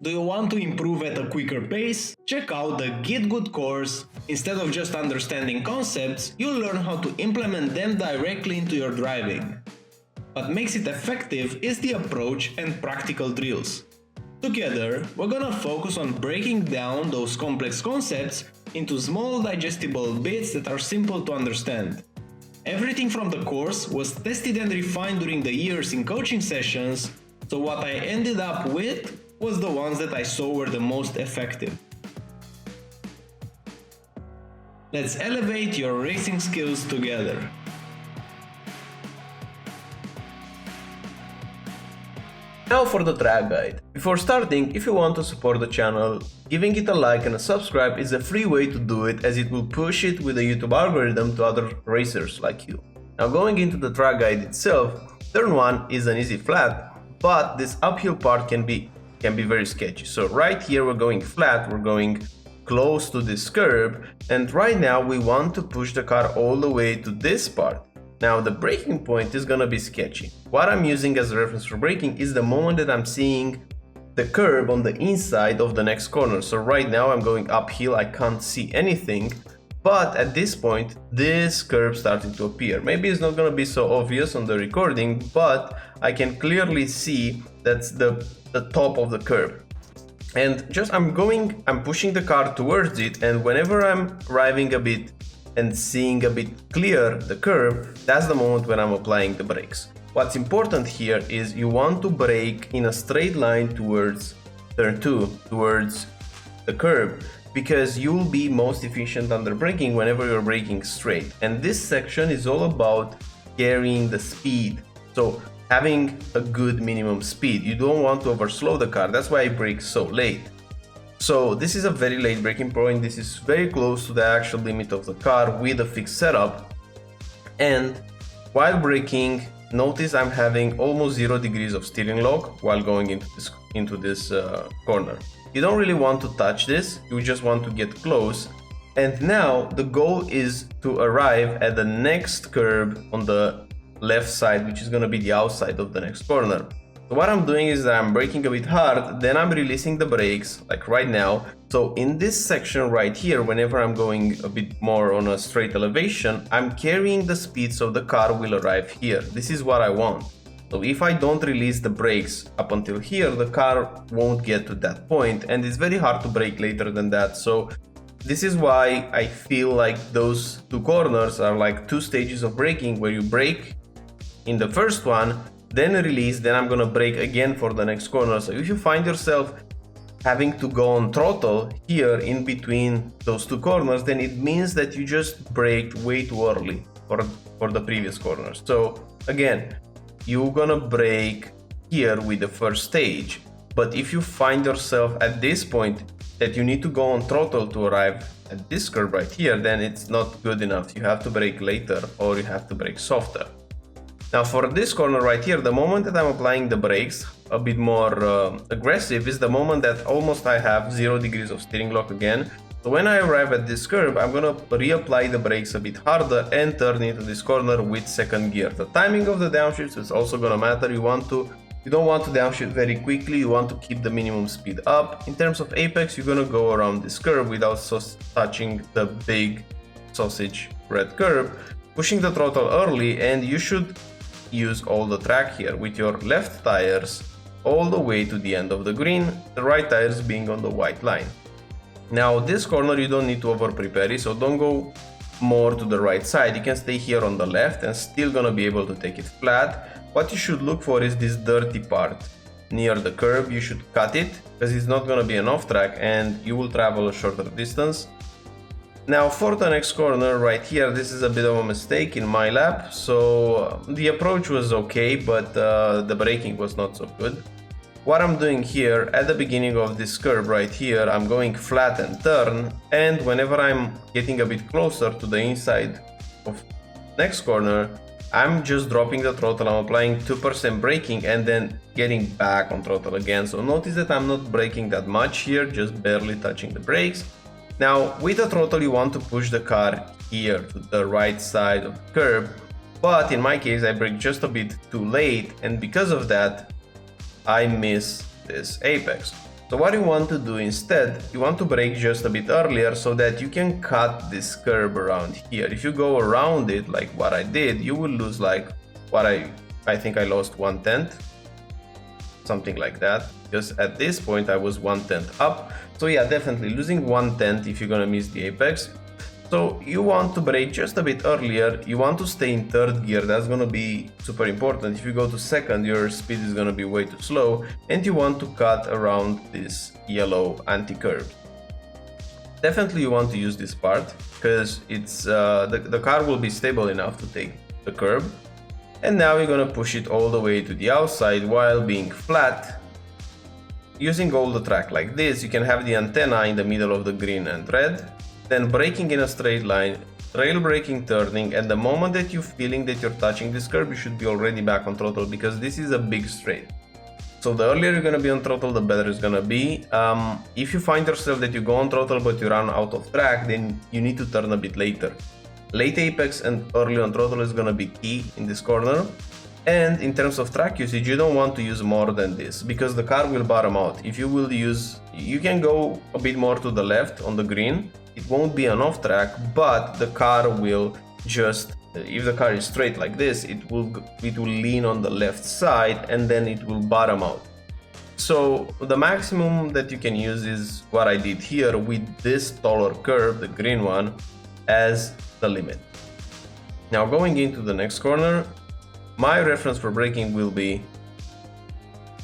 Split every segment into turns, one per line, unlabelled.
Do you want to improve at a quicker pace? Check out the GitGud course. Instead of just understanding concepts, you'll learn how to implement them directly into your driving. What makes it effective is the approach and practical drills. Together, we're gonna focus on breaking down those complex concepts into small digestible bits that are simple to understand. Everything from the course was tested and refined during the years in coaching sessions, so what I ended up with was the ones that I saw were the most effective. Let's elevate your racing skills together. Now for the track guide. Before starting, if you want to support the channel, giving it a like and a subscribe is a free way to do it, as it will push it with the YouTube algorithm to other racers like you. Now going into the track guide itself, turn 1 is an easy flat, but this uphill part can be very sketchy. So right here we're going flat, we're going close to this curb, and right now we want to push the car all the way to this part. Now the braking point is gonna be sketchy. What I'm using as a reference for braking is the moment that I'm seeing the curb on the inside of the next corner. So right now I'm going uphill, I can't see anything, but at this point this curb starting to appear. Maybe it's not gonna be so obvious on the recording, but I can clearly see that's the top of the curb. And just I'm pushing the car towards it, and whenever I'm arriving a bit and seeing a bit clear the curve, that's the moment when I'm applying the brakes. What's important here is you want to brake in a straight line towards turn 2, towards the curb, because you'll be most efficient under braking whenever you're braking straight. And this section is all about carrying the speed. So having a good minimum speed. You don't want to overslow the car, that's why I brake so late. So this is a very late braking point, this is very close to the actual limit of the car with a fixed setup. And while braking, notice I'm having almost 0 degrees of steering lock while going into this corner. You don't really want to touch this, you just want to get close. And now the goal is to arrive at the next curb on the left side, which is going to be the outside of the next corner. So what I'm doing is that I'm braking a bit hard, then I'm releasing the brakes, like right now. So in this section right here, whenever I'm going a bit more on a straight elevation, I'm carrying the speed so the car will arrive here. This is what I want. So if I don't release the brakes up until here, the car won't get to that point, and it's very hard to brake later than that. So this is why I feel like those two corners are like 2 stages of braking, where you brake in the first one, then release, then I'm gonna brake again for the next corner. So if you find yourself having to go on throttle here in between those 2 corners, then it means that you just braked way too early for the previous corners. So again, you're gonna brake here with the first stage, but if you find yourself at this point that you need to go on throttle to arrive at this curve right here, then it's not good enough. You have to brake later, or you have to brake softer. Now for this corner right here, the moment that I'm applying the brakes a bit more aggressive is the moment that almost I have 0 degrees of steering lock again. So when I arrive at this curve, I'm gonna reapply the brakes a bit harder and turn into this corner with second gear. The timing of the downshifts is also gonna matter. You don't want to downshift very quickly, you want to keep the minimum speed up. In terms of apex, you're gonna go around this curve without touching the big sausage red curve, pushing the throttle early, and you should use all the track here with your left tires all the way to the end of the green, the right tires being on the white line. Now this corner you don't need to over prepare it, so don't go more to the right side. You can stay here on the left and still gonna be able to take it flat. What you should look for is this dirty part near the curb. You should cut it because it's not gonna be an off track and you will travel a shorter distance. Now for the next corner right here, this is a bit of a mistake in my lap. So the approach was okay, but the braking was not so good. What I'm doing here at the beginning of this curve right here, I'm going flat and turn, and whenever I'm getting a bit closer to the inside of next corner, I'm just dropping the throttle, I'm applying 2% braking and then getting back on throttle again. So notice that I'm not braking that much here, just barely touching the brakes. Now with the throttle you want to push the car here to the right side of the curb, but in my case I brake just a bit too late, and because of that I miss this apex. So what you want to do instead, you want to brake just a bit earlier so that you can cut this curb around here. If you go around it like what I did, you will lose like what I think I lost 1/10, something like that, because at this point I was 1/10 up. So yeah, definitely losing 1/10 if you're gonna miss the apex. So you want to brake just a bit earlier, you want to stay in third gear, that's gonna be super important. If you go to second, your speed is gonna be way too slow, and you want to cut around this yellow anti-curb. Definitely you want to use this part, because it's the car will be stable enough to take the curb. And now you're gonna push it all the way to the outside while being flat. Using all the track like this, you can have the antenna in the middle of the green and red. Then braking in a straight line, rail braking, turning, and the moment that you're feeling that you're touching this curb, you should be already back on throttle, because this is a big straight. So the earlier you're gonna be on throttle, the better it's gonna be. If you find yourself that you go on throttle but you run out of track, then you need to turn a bit later. Late apex and early on throttle is gonna be key in this corner. And in terms of track usage, you don't want to use more than this, because the car will bottom out. If you will use, you can go a bit more to the left on the green. It won't be an off track, but the car will just, if the car is straight like this, it will lean on the left side and then it will bottom out. So the maximum that you can use is what I did here with this taller curve, the green one, as the limit. Now going into the next corner, my reference for braking will be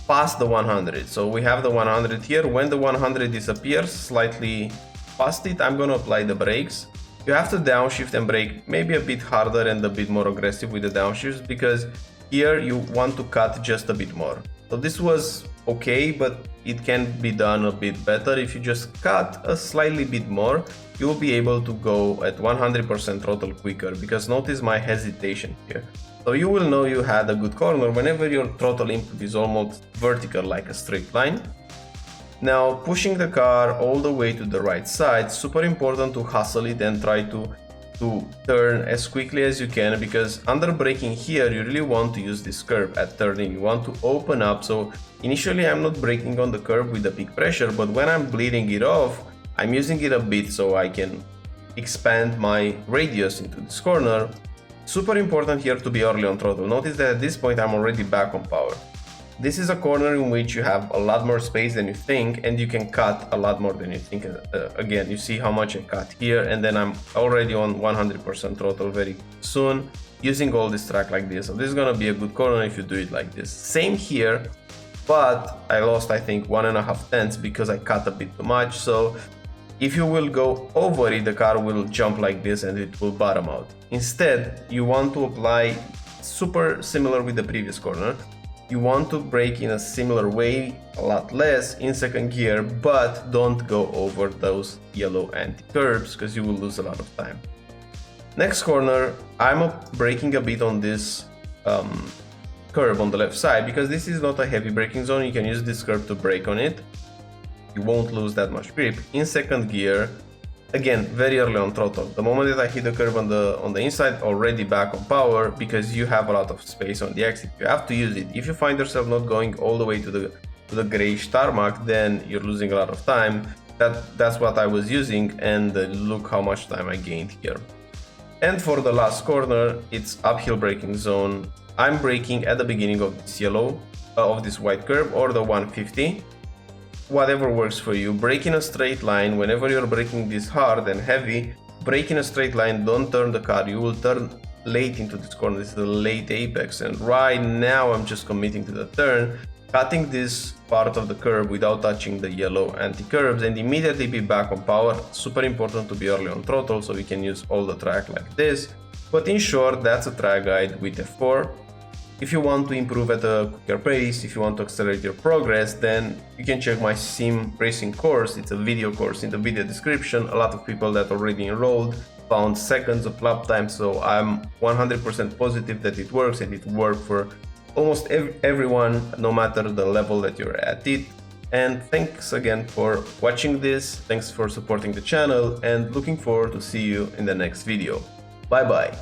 past the 100. So we have the 100 here. When the 100 disappears, slightly past it, I'm gonna apply the brakes. You have to downshift and brake maybe a bit harder and a bit more aggressive with the downshifts, because here you want to cut just a bit more. So this was okay, but it can be done a bit better. If you just cut a slightly bit more, you will be able to go at 100% throttle quicker, because notice my hesitation here. So you will know you had a good corner whenever your throttle input is almost vertical like a straight line. Now pushing the car all the way to the right side, super important to hustle it and try to turn as quickly as you can, because under braking here you really want to use this curb at turning. You want to open up. So initially I'm not braking on the curb with the peak pressure, but when I'm bleeding it off, I'm using it a bit so I can expand my radius into this corner. Super important here to be early on throttle. Notice that at this point I'm already back on power. This is a corner in which you have a lot more space than you think, and you can cut a lot more than you think. Again, you see how much I cut here, and then I'm already on 100% throttle very soon, using all this track like this. So this is gonna be a good corner if you do it like this. Same here, but I lost, I think, 1.5 tenths because I cut a bit too much. So if you will go over it, the car will jump like this and it will bottom out. Instead, you want to apply super similar with the previous corner. You want to brake in a similar way, a lot less in second gear, but don't go over those yellow anti-curbs because you will lose a lot of time. Next corner, I'm braking a bit on this curb on the left side, because this is not a heavy braking zone. You can use this curb to brake on it. You won't lose that much grip. In second gear, again, very early on throttle. The moment that I hit the curb on the inside, already back on power, because you have a lot of space on the exit. You have to use it. If you find yourself not going all the way to the grayish tarmac, then you're losing a lot of time. That's what I was using, and look how much time I gained here. And for the last corner, it's uphill braking zone. I'm braking at the beginning of this yellow, of this white curb, or the 150. Whatever works for you. Brake in a straight line. Whenever you're braking this hard and heavy, brake in a straight line, don't turn the car. You will turn late into this corner. This is the late apex, and right now I'm just committing to the turn, cutting this part of the curb without touching the yellow anti-curbs, and immediately be back on power. Super important to be early on throttle so we can use all the track like this. But in short, that's a track guide with F4. If you want to improve at a quicker pace, if you want to accelerate your progress, then you can check my sim racing course. It's a video course in the video description. A lot of people that already enrolled found seconds of lap time, so I'm 100% positive that it works, and it worked for almost everyone, no matter the level that you're at it. And thanks again for watching this, thanks for supporting the channel, and looking forward to see you in the next video. Bye bye.